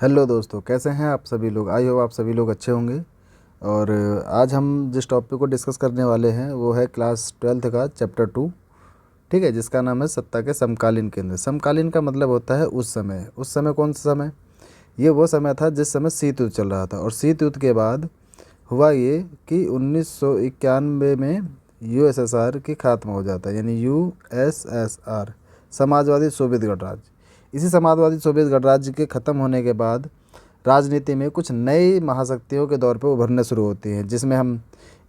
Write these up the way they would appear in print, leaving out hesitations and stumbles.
Hello दोस्तों, कैसे हैं आप सभी लोग। आई होप आप सभी लोग अच्छे होंगे। और आज हम जिस टॉपिक को डिस्कस करने वाले हैं वो है क्लास 12th का चैप्टर 2। ठीक है, जिसका नाम है सत्ता के समकालीन केंद्र। समकालीन का मतलब होता है उस समय। उस समय कौन सा समय? ये वो समय था जिस समय शीत युद्ध चल रहा था। और शीत युद्ध के बाद हुआ ये कि 1991 में यूएसएसआर की खात्मा हो जाता है, यानी यूएसएसआर, समाजवादी सोवियत गणराज्य। इसी समाजवादी सोवियत गणराज्य के ख़त्म होने के बाद राजनीति में कुछ नई महाशक्तियों के दौर पर उभरने शुरू होती हैं, जिसमें हम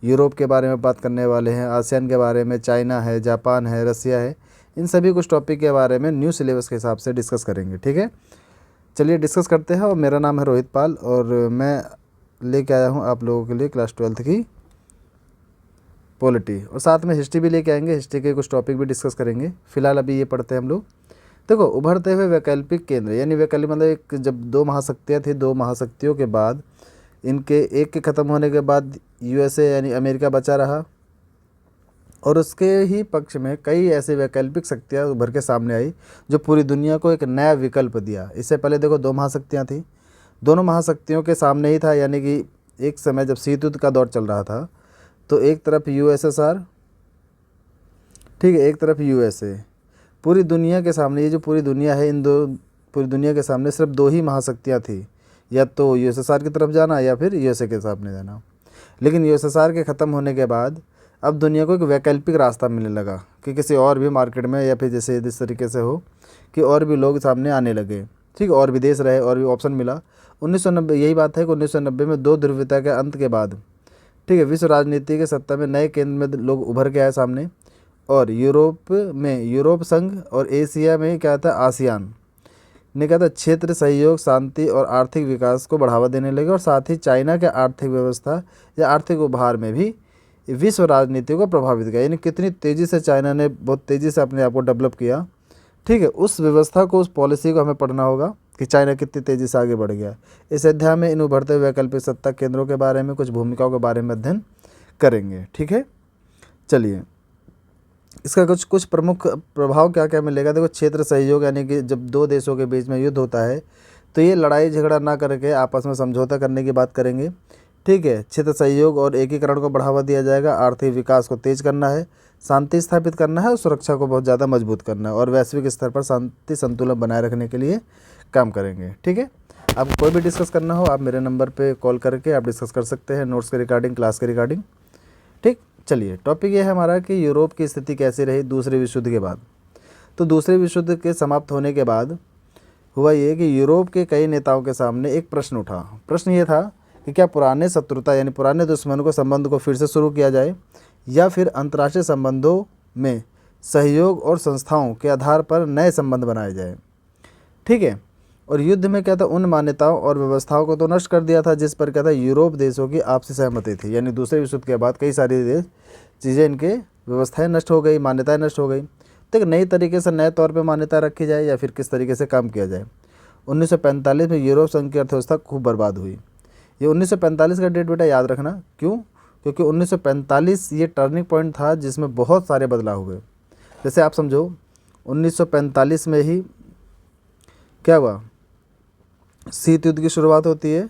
यूरोप के बारे में बात करने वाले हैं, आसियान के बारे में, चाइना है, जापान है, रसिया है। इन सभी कुछ टॉपिक के बारे में न्यू सिलेबस के हिसाब से डिस्कस करेंगे। ठीक है, चलिए डिस्कस करते हैं। और मेरा नाम है रोहित पाल और मैं लेके आया हूँ आप लोगों के लिए क्लास 12th की पॉलिटी, और साथ में हिस्ट्री भी लेके आएंगे। हिस्ट्री के कुछ टॉपिक भी डिस्कस करेंगे। फिलहाल अभी ये पढ़ते हैं हम लोग। देखो, उभरते हुए वैकल्पिक केंद्र, यानी वैकल्पिक मतलब एक, जब दो महाशक्तियाँ थी, दो महाशक्तियों के बाद इनके एक के ख़त्म होने के बाद यूएसए यानी अमेरिका बचा रहा, और उसके ही पक्ष में कई ऐसे वैकल्पिक शक्तियाँ उभर के सामने आई जो पूरी दुनिया को एक नया विकल्प दिया। इससे पहले देखो, दो महाशक्तियाँ थी, दोनों महाशक्तियों के सामने ही था, यानी कि एक समय जब शीत युद्ध का दौर चल रहा था तो एक तरफ यूएसएसआर, ठीक है, एक तरफ यूएसए। पूरी दुनिया के सामने, ये जो पूरी दुनिया है, इन दो पूरी दुनिया के सामने सिर्फ दो ही महाशक्तियाँ थी, या तो यूएसएसआर की तरफ जाना या फिर यूएसए के सामने जाना। लेकिन यूएसएसआर के ख़त्म होने के बाद अब दुनिया को एक वैकल्पिक रास्ता मिलने लगा कि किसी और भी मार्केट में, या फिर जैसे इस तरीके से हो कि और भी लोग सामने आने लगे। ठीक, और भी देश रहे, और भी ऑप्शन मिला। 1990, यही बात है कि 1990 में दो ध्रुवीयता के अंत के बाद, ठीक है, विश्व राजनीति के सत्ता में नए केंद्र में लोग उभर के आए सामने। और यूरोप में यूरोप संघ, और एशिया में क्या था, आसियान ने क्या था, क्षेत्र सहयोग, शांति और आर्थिक विकास को बढ़ावा देने लगे। और साथ ही चाइना के आर्थिक व्यवस्था या आर्थिक उभार में भी विश्व राजनीति को प्रभावित किया। यानी कितनी तेज़ी से चाइना ने बहुत तेज़ी से अपने आप को डेवलप किया। ठीक है, उस व्यवस्था को, उस पॉलिसी को हमें पढ़ना होगा कि चाइना कितनी तेज़ी से आगे बढ़ गया। इस अध्याय में इन उभरते हुए वैकल्पिक सत्ता केंद्रों के बारे में, कुछ भूमिकाओं के बारे में अध्ययन करेंगे। ठीक है, चलिए, इसका कुछ प्रमुख प्रभाव क्या क्या मिलेगा। देखो, क्षेत्र सहयोग, यानी कि जब दो देशों के बीच में युद्ध होता है तो ये लड़ाई झगड़ा ना करके आपस में समझौता करने की बात करेंगे। ठीक है, क्षेत्र सहयोग और एकीकरण को बढ़ावा दिया जाएगा। आर्थिक विकास को तेज करना है, शांति स्थापित करना है, और सुरक्षा को बहुत ज़्यादा मजबूत करना है, और वैश्विक स्तर पर शांति संतुलन बनाए रखने के लिए काम करेंगे। ठीक है, आपको कोई भी डिस्कस करना हो आप मेरे नंबर पर कॉल करके आप डिस्कस कर सकते हैं, नोट्स के रिगार्डिंग, क्लास के रिगार्डिंग। ठीक, चलिए, टॉपिक ये है हमारा कि यूरोप की स्थिति कैसी रही दूसरे विश्व युद्ध के बाद। तो दूसरे विश्व युद्ध के समाप्त होने के बाद हुआ ये कि यूरोप के कई नेताओं के सामने एक प्रश्न उठा। प्रश्न ये था कि क्या पुराने शत्रुता, यानी पुराने दुश्मनों को, संबंध को फिर से शुरू किया जाए, या फिर अंतर्राष्ट्रीय संबंधों में सहयोग और संस्थाओं के आधार पर नए संबंध बनाए जाए। ठीक है, और युद्ध में क्या था, उन मान्यताओं और व्यवस्थाओं को तो नष्ट कर दिया था जिस पर क्या था, यूरोप देशों की आपसी सहमति थी। यानी दूसरे विश्व युद्ध के बाद कई सारी देश चीज़ें, इनके व्यवस्थाएं नष्ट हो गई, मान्यताएं नष्ट हो गई। तो एक नई तरीके से, नए तौर पे मान्यता रखी जाए, या फिर किस तरीके से काम किया जाए। 1945 में यूरोप संघ की अर्थव्यवस्था खूब बर्बाद हुई। ये 1945 का डेट बेटा याद रखना, क्यों? क्योंकि 1945 ये टर्निंग पॉइंट था जिसमें बहुत सारे बदलाव हुए। जैसे आप समझो, 1945 में ही क्या हुआ, शीत युद्ध की शुरुआत होती है।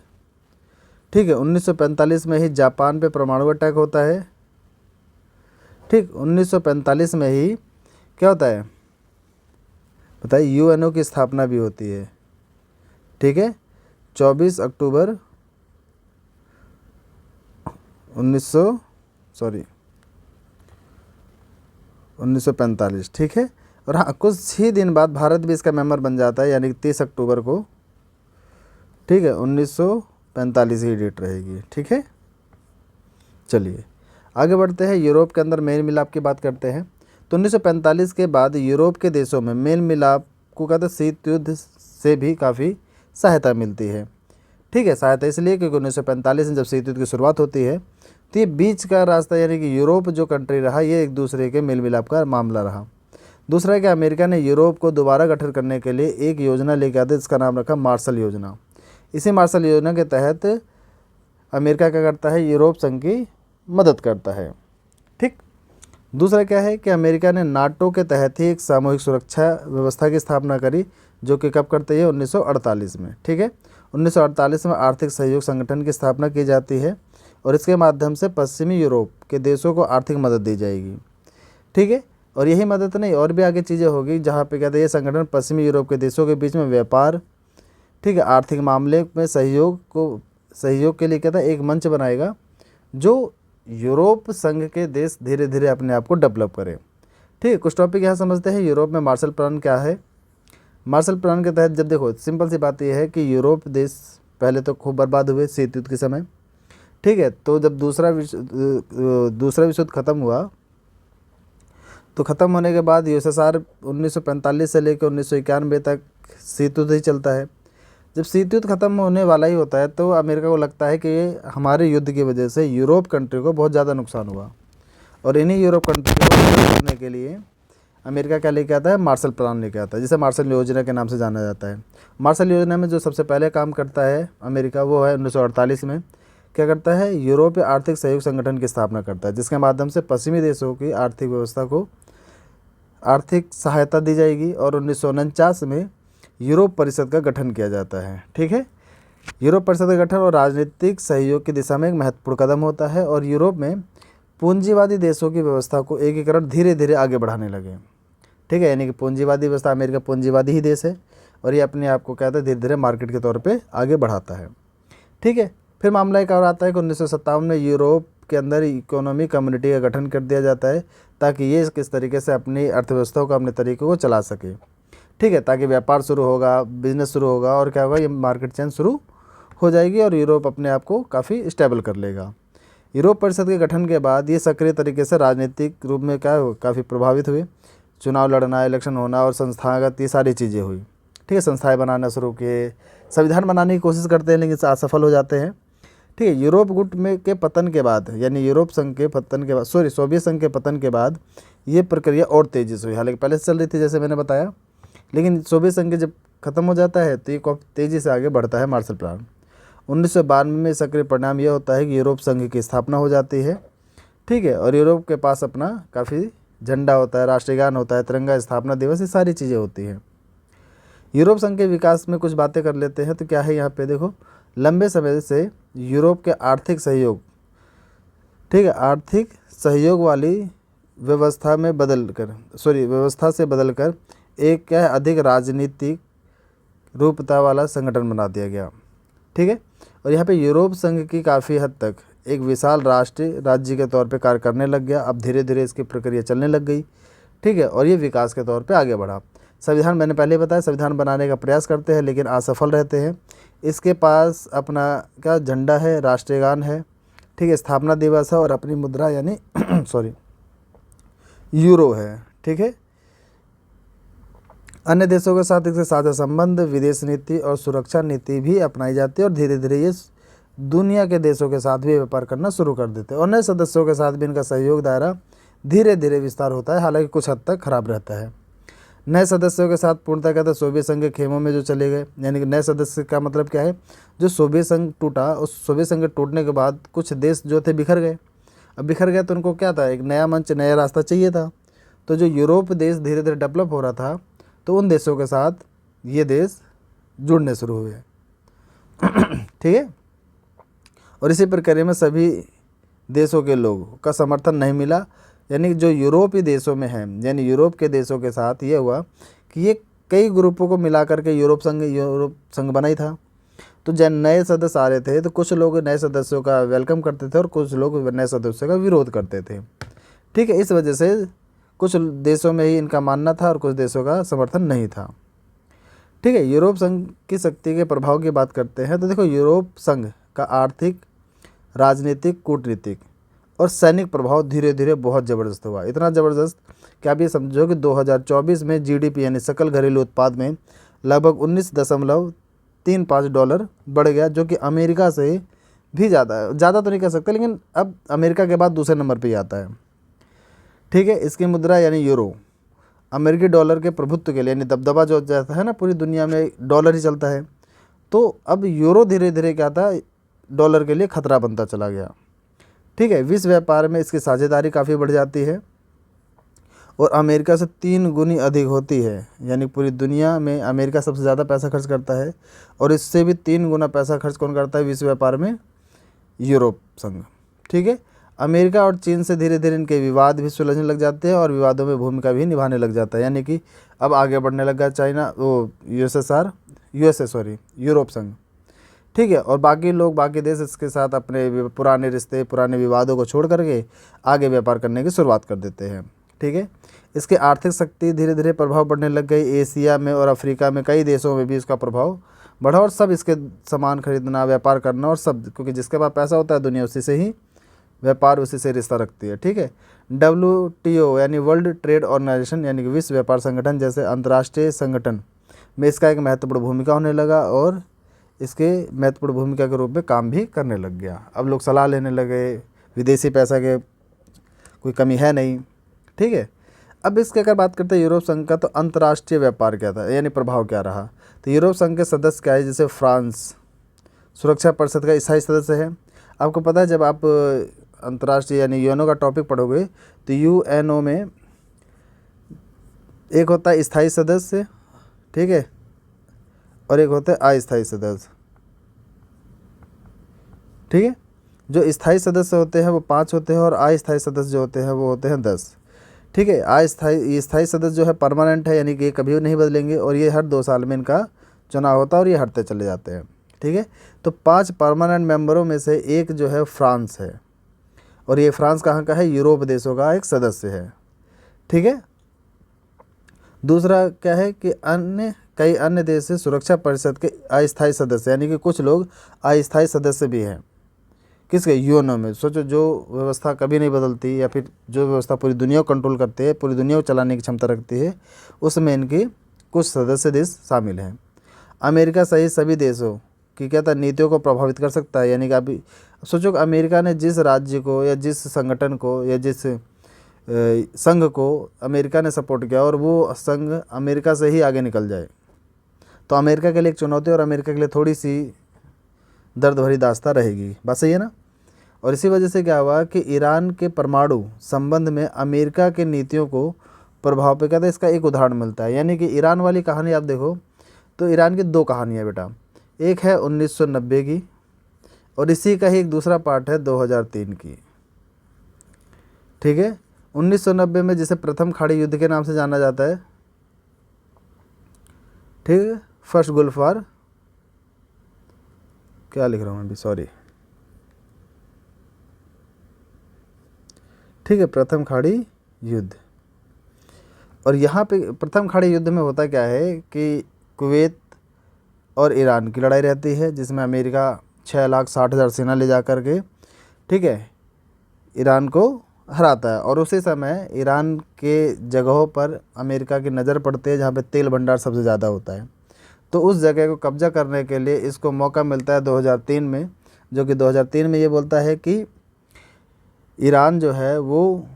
ठीक है, 1945 में ही जापान पे परमाणु अटैक होता है। ठीक, 1945 में ही क्या होता है बताइए, यूएनओ की स्थापना भी होती है। ठीक है, 24 अक्टूबर 1945। ठीक है, और हाँ, कुछ ही दिन बाद भारत भी इसका मेंबर बन जाता है, यानी 30 अक्टूबर को। ठीक है, 1945 ही डेट रहेगी। ठीक है, चलिए आगे बढ़ते हैं। यूरोप के अंदर मेल मिलाप की बात करते हैं। तो 1945 के बाद यूरोप के देशों में मेल मिलाप को कहते हैं, शीत युद्ध से भी काफ़ी सहायता मिलती है। ठीक है, सहायता इसलिए क्योंकि 1945 में जब शीत युद्ध की शुरुआत होती है तो ये बीच का रास्ता, यानी कि यूरोप जो कंट्री रहा, ये एक दूसरे के मेल मिलाप का मामला रहा। दूसरा है कि अमेरिका ने यूरोप को दोबारा गठन करने के लिए एक योजना लेके आते, जिसका नाम रखा मार्शल योजना। इसी मार्शल योजना के तहत अमेरिका क्या करता है, यूरोप संघ की मदद करता है। ठीक, दूसरा क्या है कि अमेरिका ने नाटो के तहत ही एक सामूहिक सुरक्षा व्यवस्था की स्थापना करी, जो कि कब करते हैं, 1948 में। ठीक है, 1948 में आर्थिक सहयोग संगठन की स्थापना की जाती है और इसके माध्यम से पश्चिमी यूरोप के देशों को आर्थिक मदद दी जाएगी। ठीक है, और यही मदद नहीं, और भी आगे चीज़ें होगी जहाँ पे कहते हैं ये संगठन पश्चिमी यूरोप के देशों के बीच में व्यापार, ठीक है, आर्थिक मामले में सहयोग के लिए कहता है एक मंच बनाएगा जो यूरोप संघ के देश धीरे धीरे अपने आप को डेवलप करें। ठीक है, कुछ टॉपिक यहाँ समझते हैं। यूरोप में मार्शल प्लान क्या है। मार्शल प्लान के तहत जब देखो सिंपल सी बात यह है कि यूरोप देश पहले तो खूब बर्बाद हुए शीत युद्ध के समय। ठीक है, तो जब दूसरा विश्व युद्ध खत्म हुआ तो ख़त्म होने के बाद यूएसएसआर 1945 से लेकर 1991 तक शीत युद्ध ही चलता है। जब शीत युद्ध खत्म होने वाला ही होता है तो अमेरिका को लगता है कि ये हमारे युद्ध की वजह से यूरोप कंट्री को बहुत ज़्यादा नुकसान हुआ, और इन्हीं यूरोप कंट्री को करने के लिए अमेरिका क्या लेके आता है, मार्शल प्लान लेके आता है, जिसे मार्शल योजना के नाम से जाना जाता है। मार्शल योजना में जो सबसे पहले काम करता है अमेरिका वो है 1948 में क्या करता है, यूरोपीय आर्थिक सहयोग संगठन की स्थापना करता है, जिसके माध्यम से पश्चिमी देशों की आर्थिक व्यवस्था को आर्थिक सहायता दी जाएगी। और 1949 में यूरोप परिषद का गठन किया जाता है। ठीक है, यूरोप परिषद का गठन और राजनीतिक सहयोग की दिशा में एक महत्वपूर्ण कदम होता है, और यूरोप में पूंजीवादी देशों की व्यवस्था को एकीकरण धीरे धीरे आगे बढ़ाने लगे। ठीक है, यानी कि पूंजीवादी व्यवस्था, अमेरिका पूंजीवादी ही देश है और ये अपने आप को कहता है धीरे धीरे मार्केट के तौर पे आगे बढ़ाता है। ठीक है, फिर मामला एक और आता है कि 1957 में यूरोप के अंदर इकोनॉमिक कम्युनिटी का गठन कर दिया जाता है ताकि ये किस तरीके से अपनी अर्थव्यवस्था को अपने तरीके को चला सके। ठीक है, ताकि व्यापार शुरू होगा, बिजनेस शुरू होगा और क्या होगा, ये मार्केट चेंज शुरू हो जाएगी और यूरोप अपने आप को काफ़ी स्टेबल कर लेगा। यूरोप परिषद के गठन के बाद ये सक्रिय तरीके से राजनीतिक रूप में क्या काफ़ी प्रभावित हुए, चुनाव लड़ना, इलेक्शन होना और संस्थागत ये सारी चीज़ें हुई। ठीक है, संस्थाएं बनाना शुरू किए, संविधान बनाने की कोशिश करते हैं लेकिन असफल हो जाते हैं। ठीक है, यूरोप गुट में के पतन के बाद, यानी यूरोप संघ के पतन के बाद, सोवियत संघ के पतन के बाद ये प्रक्रिया और तेज़ी से हुई। हालांकि पहले से चल रही थी जैसे मैंने बताया, लेकिन सोवियत संघ जब खत्म हो जाता है तो ये तेज़ी से आगे बढ़ता है मार्शल प्लान। 1992 में सक्रिय परिणाम यह होता है कि यूरोप संघ की स्थापना हो जाती है। ठीक है, और यूरोप के पास अपना काफ़ी झंडा होता है, राष्ट्रीय गान होता है, तिरंगा, स्थापना दिवस, ये सारी चीज़ें होती हैं। यूरोप संघ के विकास में कुछ बातें कर लेते हैं। तो क्या है यहाँ पे देखो, लंबे समय से यूरोप के आर्थिक सहयोग, ठीक है, आर्थिक सहयोग वाली व्यवस्था से बदलकर एक क्या है, अधिक राजनीतिक रूपता वाला संगठन बना दिया गया। ठीक है, और यहाँ पे यूरोप संघ की काफ़ी हद तक एक विशाल राज्य के तौर पे कार्य करने लग गया। अब धीरे धीरे इसकी प्रक्रिया चलने लग गई। ठीक है, और ये विकास के तौर पे आगे बढ़ा। संविधान मैंने पहले बताया, संविधान बनाने का प्रयास करते हैं लेकिन असफल रहते हैं। इसके पास अपना क्या झंडा है, राष्ट्रीय गान है, ठीक है, स्थापना दिवस है और अपनी मुद्रा यानी यूरो है। ठीक है, अन्य देशों के साथ इसके साझा संबंध, विदेश नीति और सुरक्षा नीति भी अपनाई जाती है और धीरे धीरे ये दुनिया के देशों के साथ भी व्यापार करना शुरू कर देते हैं और नए सदस्यों के साथ भी इनका सहयोग दायरा धीरे धीरे विस्तार होता है, हालांकि कुछ हद तक खराब रहता है। नए सदस्यों के साथ पूर्णतः कहते हैं सोवियत संघ के खेमों में जो चले गए, यानी कि नए सदस्य का मतलब क्या है, जो सोवियत संघ टूटा, उस सोवियत संघ के टूटने के बाद कुछ देश जो थे बिखर गए। अब बिखर गए तो उनको क्या था, एक नया मंच, नया रास्ता चाहिए था। तो जो यूरोप देश धीरे धीरे डेवलप हो रहा था तो उन देशों के साथ ये देश जुड़ने शुरू हुए। ठीक है, और इसी प्रक्रिया में सभी देशों के लोगों का समर्थन नहीं मिला, यानी जो यूरोपीय देशों में हैं, यानी यूरोप के देशों के साथ ये हुआ कि ये कई ग्रुपों को मिला करके यूरोप संघ बना ही था। तो जब नए सदस्य आ रहे थे तो कुछ लोग नए सदस्यों का वेलकम करते थे और कुछ लोग नए सदस्यों का विरोध करते थे। ठीक है, इस वजह से कुछ देशों में ही इनका मानना था और कुछ देशों का समर्थन नहीं था। ठीक है, यूरोप संघ की शक्ति के प्रभाव की बात करते हैं तो देखो, यूरोप संघ का आर्थिक, राजनीतिक, कूटनीतिक और सैनिक प्रभाव धीरे धीरे बहुत ज़बरदस्त हुआ। इतना ज़बरदस्त कि आप ये समझो कि 2024 में जीडीपी यानी सकल घरेलू उत्पाद में लगभग $19.35 बढ़ गया, जो कि अमेरिका से भी ज़्यादा है। ज़्यादा तो नहीं कह सकते लेकिन अब अमेरिका के बाद दूसरे नंबर पर ही आता है। ठीक है, इसकी मुद्रा यानी यूरो अमेरिकी डॉलर के प्रभुत्व के लिए, यानी दबदबा जो जाता है ना, पूरी दुनिया में डॉलर ही चलता है, तो अब यूरो धीरे धीरे क्या था, डॉलर के लिए खतरा बनता चला गया। ठीक है, विश्व व्यापार में इसकी साझेदारी काफ़ी बढ़ जाती है और अमेरिका से 3 गुनी अधिक होती है। यानी पूरी दुनिया में अमेरिका सबसे ज़्यादा पैसा खर्च करता है, और इससे भी 3 गुना पैसा खर्च कौन करता है विश्व व्यापार में? यूरोप संघ। ठीक है। अमेरिका और चीन से धीरे धीरे इनके विवाद भी सुलझने लग जाते हैं और विवादों में भूमिका भी निभाने लग जाता है। यानी कि अब आगे बढ़ने लगा चाइना, वो यूरोप संघ। ठीक है। और बाकी लोग, बाकी देश इसके साथ अपने पुराने रिश्ते, पुराने विवादों को छोड़ करके आगे व्यापार करने की शुरुआत कर देते हैं। ठीक है। इसकी आर्थिक शक्ति धीरे धीरे प्रभाव बढ़ने लग गई। एशिया में और अफ्रीका में कई देशों में भी इसका प्रभाव बढ़ा, और सब इसके सामान खरीदना, व्यापार करना, और सब, क्योंकि जिसके पास पैसा होता है दुनिया उसी से ही व्यापार, उसी से रिश्ता रखती है। ठीक है। WTO यानी वर्ल्ड ट्रेड ऑर्गेनाइजेशन यानी कि विश्व व्यापार संगठन जैसे अंतर्राष्ट्रीय संगठन में इसका एक महत्वपूर्ण भूमिका होने लगा, और इसके महत्वपूर्ण भूमिका के रूप में काम भी करने लग गया। अब लोग सलाह लेने लगे, विदेशी पैसा के कोई कमी है नहीं। ठीक है। अब इसके अगर बात करते हैं यूरोप संघ का, तो अंतर्राष्ट्रीय व्यापार क्या था, यानी प्रभाव क्या रहा। तो यूरोप संघ के सदस्य क्या है, जैसे फ्रांस सुरक्षा परिषद का स्थायी सदस्य है। आपको पता है जब आप अंतर्राष्ट्रीय यानी यूएनओ का टॉपिक पढ़ोगे तो यूएनओ में एक होता है स्थायी सदस्य, ठीक है, और एक होता है अस्थायी सदस्य। ठीक है। जो स्थायी सदस्य होते हैं वो 5 होते हैं, और अस्थायी सदस्य जो होते हैं वो होते हैं 10। ठीक है। स्थायी सदस्य जो है परमानेंट है, यानी कि ये कभी नहीं बदलेंगे, और ये हर 2 साल में इनका चुनाव होता है और ये हटते चले जाते हैं। ठीक है। तो 5 परमानेंट मेंबरों में से एक जो है फ्रांस है, और ये फ्रांस कहाँ का है? यूरोप देशों का एक सदस्य है। ठीक है। दूसरा क्या है कि कई अन्य देश से सुरक्षा परिषद के अस्थायी सदस्य, यानी कि कुछ लोग अस्थायी सदस्य भी हैं। किसके? यूएनओ में। सोचो, जो व्यवस्था कभी नहीं बदलती, या फिर जो व्यवस्था पूरी दुनिया को कंट्रोल करती है, पूरी दुनिया को चलाने की क्षमता रखती है, उसमें इनके कुछ सदस्य देश शामिल हैं। अमेरिका सहित सभी देशों की क्या था नीतियों को प्रभावित कर सकता है। यानी कि अभी सोचो कि अमेरिका ने जिस राज्य को या जिस संगठन को या जिस संघ को अमेरिका ने सपोर्ट किया, और वो संघ अमेरिका से ही आगे निकल जाए, तो अमेरिका के लिए एक चुनौती और अमेरिका के लिए थोड़ी सी दर्द भरी दास्तां रहेगी। बात सही है ना। और इसी वजह से क्या हुआ कि ईरान के परमाणु संबंध में अमेरिका के नीतियों को प्रभाव पे कहते हैं। इसका एक उदाहरण मिलता है। यानी कि ईरान वाली कहानी आप देखो तो ईरान की 2 कहानियाँ बेटा, एक है 1990 की, और इसी का ही एक दूसरा पार्ट है 2003 की। ठीक है। 1990 में जिसे प्रथम खाड़ी युद्ध के नाम से जाना जाता है, ठीक है, फर्स्ट गल्फ वार, क्या लिख रहा हूँ मैं अभी, सॉरी, ठीक है, प्रथम खाड़ी युद्ध। और यहाँ पे प्रथम खाड़ी युद्ध में होता क्या है कि कुवैत और ईरान की लड़ाई रहती है, जिसमें अमेरिका 6,60,000 सेना ले जा कर के, ठीक है, ईरान को हराता है। और उसी समय ईरान के जगहों पर अमेरिका की नज़र पड़ती है जहाँ पे तेल भंडार सबसे ज़्यादा होता है। तो उस जगह को कब्जा करने के लिए इसको मौका मिलता है 2003 में, जो कि 2003 में ये बोलता है कि ईरान जो है वो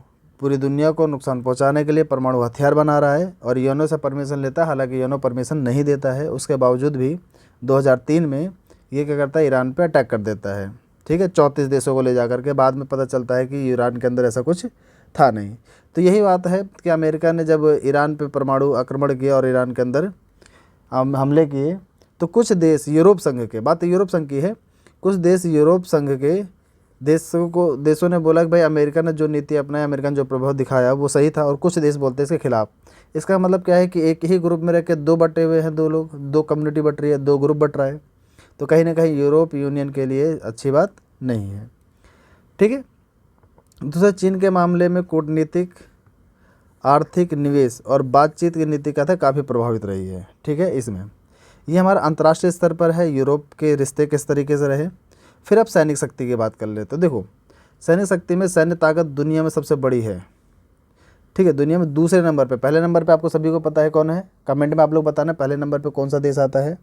पूरी दुनिया को नुकसान पहुंचाने के लिए परमाणु हथियार बना रहा है, और यूएनओ से परमिशन लेता है। हालांकि यूएनओ परमिशन नहीं देता है, उसके बावजूद भी 2003 में ये क्या करता है, ईरान पे अटैक कर देता है। ठीक है। 34 देशों को ले जा कर के। बाद में पता चलता है कि ईरान के अंदर ऐसा कुछ था नहीं। तो यही बात है कि अमेरिका ने जब ईरान पे परमाणु आक्रमण किया और ईरान के अंदर हमले किए, तो कुछ देश यूरोप संघ के, बात तो यूरोप संघ की है, कुछ देश यूरोप संघ के देशों ने बोला कि भाई अमेरिका ने जो नीति अपनाई, अमेरिका ने जो प्रभाव दिखाया वो सही था, और कुछ देश बोलते हैं इसके खिलाफ। इसका मतलब क्या है कि एक ही ग्रुप में रह के 2 बटे हुए हैं, 2 लोग, 2 कम्युनिटी बट रही है, 2 ग्रुप बट रहा है। तो कहीं ना कहीं यूरोप यूनियन के लिए अच्छी बात नहीं है। ठीक है। दूसरा, चीन के मामले में कूटनीतिक, आर्थिक, निवेश और बातचीत की नीति का था काफ़ी प्रभावित रही है। ठीक है। इसमें ये हमारा अंतर्राष्ट्रीय स्तर पर है, यूरोप के रिश्ते किस तरीके से रहे। फिर अब सैनिक शक्ति की बात कर ले तो देखो, सैनिक शक्ति में सैन्य ताकत दुनिया में सबसे बड़ी है। ठीक है। दुनिया में दूसरे नंबर पे, पहले नंबर पे आपको सभी को पता है कौन है, कमेंट में आप लोग बताना पहले नंबर पे कौन सा देश आता है।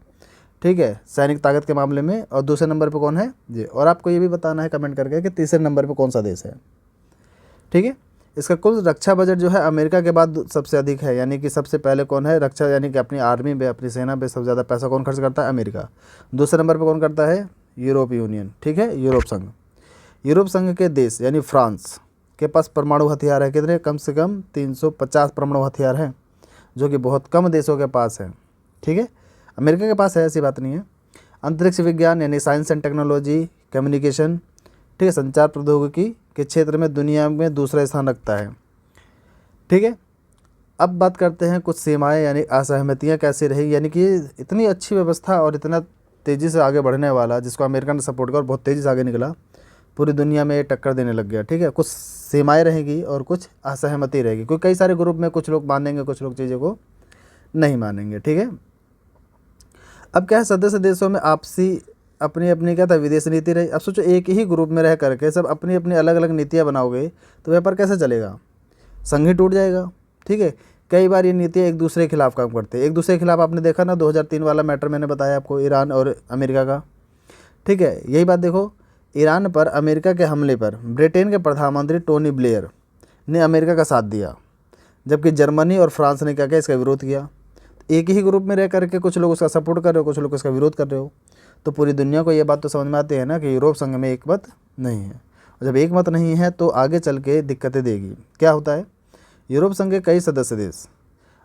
ठीक है, सैनिक ताकत के मामले में, और दूसरे नंबर पे कौन है जी। और आपको ये भी बताना है कमेंट करके कि तीसरे नंबर पे कौन सा देश है। ठीक है। इसका कुल रक्षा बजट जो है अमेरिका के बाद सबसे अधिक है। यानी कि सबसे पहले कौन है रक्षा, यानी कि अपनी आर्मी पे, अपनी सेना पे सबसे ज़्यादा पैसा कौन खर्च करता है? अमेरिका। दूसरे नंबर पे कौन करता है? Europe union. ठीक है, यूरोप संघ। यूरोप संघ के देश यानी फ्रांस के पास परमाणु हथियार है, कितने, कम से कम 350 परमाणु हथियार हैं, जो कि बहुत कम देशों के पास है। ठीक है, अमेरिका के पास है, ऐसी बात नहीं है। अंतरिक्ष विज्ञान यानी साइंस एंड टेक्नोलॉजी, कम्युनिकेशन, ठीक है, संचार प्रौद्योगिकी के क्षेत्र में दुनिया में दूसरा स्थान रखता है। ठीक है, अब बात करते हैं कुछ सीमाएं यानी असहमतियां कैसी रही, यानी कि इतनी अच्छी व्यवस्था और इतना तेज़ी से आगे बढ़ने वाला, जिसको अमेरिका ने सपोर्ट किया और बहुत तेज़ी से आगे निकला, पूरी दुनिया में ये टक्कर देने लग गया। ठीक है, कुछ सीमाएं रहेगी और कुछ असहमति रहेगी, क्योंकि कई सारे ग्रुप में कुछ लोग मानेंगे, कुछ लोग चीज़ों को नहीं मानेंगे। ठीक है, अब क्या है, सदस्य देशों में आपसी अपनी अपनी क्या था, विदेश नीति रही। अब सोचो एक ही ग्रुप में रह करके सब अपनी अपनी अलग अलग नीतियाँ बनाओगे तो व्यापार कैसे चलेगा, संघ ही टूट जाएगा। ठीक है, कई बार ये नीतियाँ एक दूसरे के खिलाफ काम करते हैं, एक दूसरे के खिलाफ। आपने देखा ना 2003 वाला मैटर मैंने बताया आपको, ईरान और अमेरिका का। ठीक है, यही बात देखो, ईरान पर अमेरिका के हमले पर ब्रिटेन के प्रधानमंत्री टोनी ब्लेयर ने अमेरिका का साथ दिया, जबकि जर्मनी और फ्रांस ने क्या किया, इसका विरोध किया। एक ही ग्रुप में रह करके कुछ लोग उसका सपोर्ट कर रहे हो, कुछ लोग इसका विरोध कर रहे हो, तो पूरी दुनिया को ये बात तो समझ में आती है ना कि यूरोप संघ में एक मत नहीं है। और जब एक मत नहीं है तो आगे चल के दिक्कतें देगी। क्या होता है, यूरोप संघ के कई सदस्य देश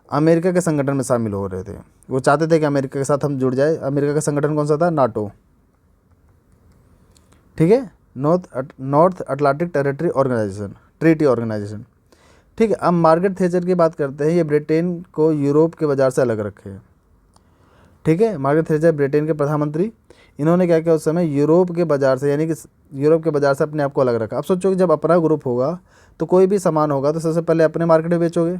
अमेरिका के संगठन में शामिल हो रहे थे, वो चाहते थे कि अमेरिका के साथ हम जुड़ जाए। अमेरिका का संगठन कौन सा था, नाटो। ठीक है, North Atlantic Territory Organisation, Treaty Organisation. ठीक है, अब मार्गरेट थैचर की बात करते हैं, ये ब्रिटेन को यूरोप के बाज़ार से अलग रखे। ठीक है, मार्गरेट थैचर ब्रिटेन के प्रधानमंत्री, इन्होंने क्या किया उस समय, यूरोप के बाज़ार से, यानी कि यूरोप के बाज़ार से अपने आप को अलग रखा। अब सोचो कि जब अपना ग्रुप होगा तो कोई भी सामान होगा तो सबसे पहले अपने मार्केट में बेचोगे,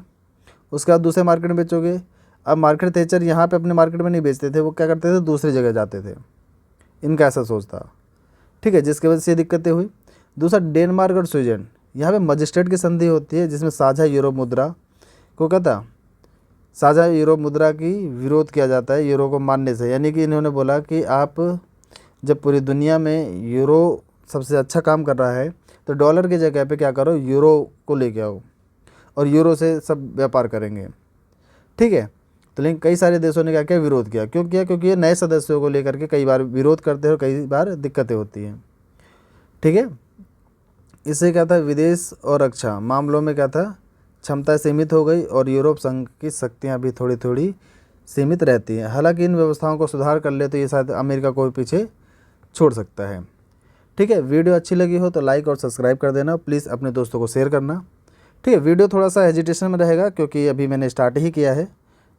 उसके बाद दूसरे मार्केट में बेचोगे। अब मार्गरेट थैचर यहाँ पे अपने मार्केट में नहीं बेचते थे, वो क्या करते थे, दूसरी जगह जाते थे। इनका ऐसा सोच था। ठीक है, जिसकी वजह से ये दिक्कतें हुई। दूसरा, डेनमार्क और स्वीडन, यहाँ पे मजिस्ट्रेट की संधि होती है, जिसमें साझा यूरो मुद्रा को कहता, साझा यूरो मुद्रा की विरोध किया जाता है यूरो को मानने से। यानी कि इन्होंने बोला कि आप जब पूरी दुनिया में यूरो सबसे अच्छा काम कर रहा है तो डॉलर की जगह पे क्या करो, यूरो को लेके आओ और यूरो से सब व्यापार करेंगे। ठीक है, तो लेकिन कई सारे देशों ने क्या किया, विरोध किया। क्यों किया, क्योंकि ये नए सदस्यों को लेकर के कई बार विरोध करते हैं और कई बार दिक्कतें होती हैं। ठीक है, इससे क्या था, विदेश और रक्षा मामलों में क्या था, क्षमता सीमित हो गई और यूरोप संघ की शक्तियाँ भी थोड़ी थोड़ी सीमित रहती हैं। हालांकि इन व्यवस्थाओं को सुधार कर ले तो ये शायद अमेरिका को भी पीछे छोड़ सकता है। ठीक है, वीडियो अच्छी लगी हो तो लाइक और सब्सक्राइब कर देना, प्लीज़ अपने दोस्तों को शेयर करना। ठीक है, वीडियो थोड़ा सा हेजिटेशन में रहेगा क्योंकि अभी मैंने स्टार्ट ही किया है,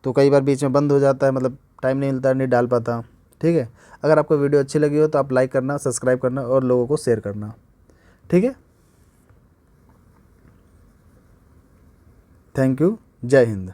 तो कई बार बीच में बंद हो जाता है, मतलब टाइम नहीं मिलता, नहीं डाल पाता। ठीक है, अगर आपको वीडियो अच्छी लगी हो तो आप लाइक करना, सब्सक्राइब करना और लोगों को शेयर करना। ठीक है, थैंक यू, जय हिंद।